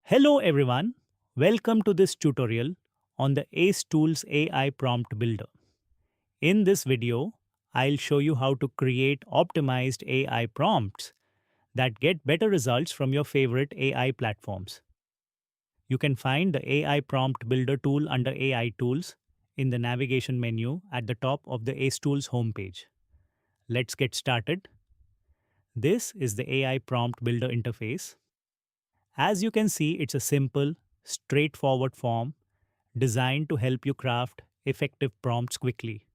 Hello everyone, welcome to this tutorial on the AceToolz AI Prompt Builder. In this video, I'll show you how to create optimized AI prompts that get better results from your favorite AI platforms. You can find the AI Prompt Builder tool under AI Tools in the navigation menu at the top of the AceToolz homepage. Let's get started. This is the AI Prompt Builder interface. As you can see, it's a simple, straightforward form designed to help you craft effective prompts quickly.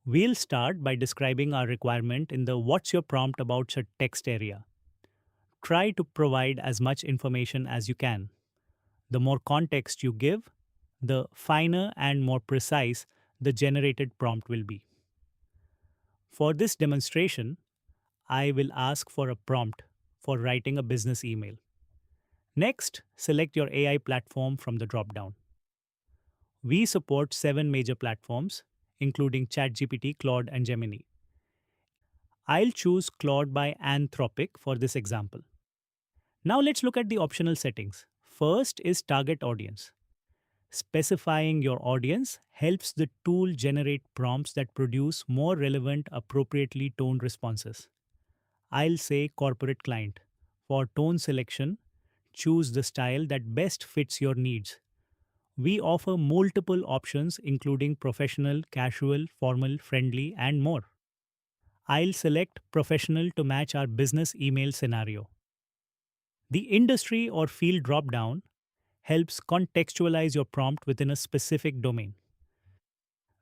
We'll start by describing our requirement in the What's Your Prompt About text area. Try to provide as much information as you can. The more context you give, the finer and more precise the generated prompt will be. For this demonstration, I will ask for a prompt for writing a business email. Next, select your AI platform from the dropdown. We support 7 major platforms, including ChatGPT, Claude, and Gemini. I'll choose Claude by Anthropic for this example. Now let's look at the optional settings. First is target audience. Specifying your audience helps the tool generate prompts that produce more relevant, appropriately toned responses. I'll say corporate client. For tone selection, choose the style that best fits your needs. We offer multiple options including professional, casual, formal, friendly, and more. I'll select professional to match our business email scenario. The industry or field dropdown helps contextualize your prompt within a specific domain.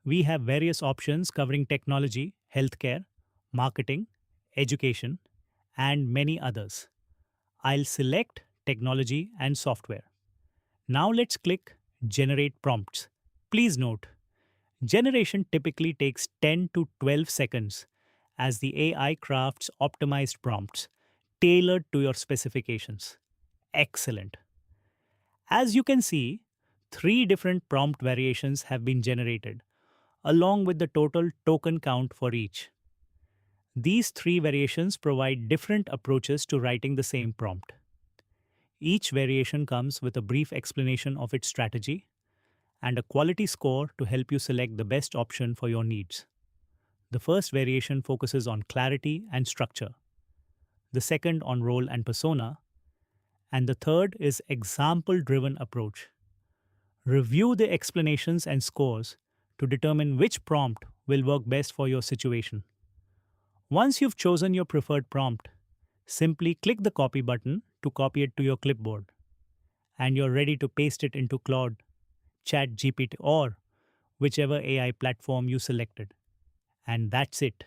We have various options covering technology, healthcare, marketing, education, and many others. I'll select technology and software. Now let's click Generate Prompts. Please note, generation typically takes 10 to 12 seconds as the AI crafts optimized prompts tailored to your specifications. Excellent. As you can see, 3 different prompt variations have been generated, along with the total token count for each. These 3 variations provide different approaches to writing the same prompt. Each variation comes with a brief explanation of its strategy and a quality score to help you select the best option for your needs. The first variation focuses on clarity and structure, the second on role and persona, and the third is example-driven approach. Review the explanations and scores to determine which prompt will work best for your situation. Once you've chosen your preferred prompt, simply click the copy button to copy it to your clipboard, and you're ready to paste it into Claude, ChatGPT, or whichever AI platform you selected. And that's it.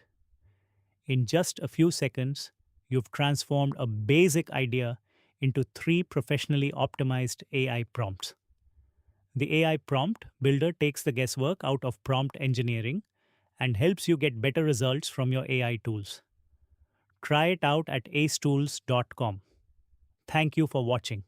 In just a few seconds, you've transformed a basic idea into 3 professionally optimized AI prompts. The AI Prompt Builder takes the guesswork out of prompt engineering and helps you get better results from your AI tools. Try it out at acetools.com. Thank you for watching.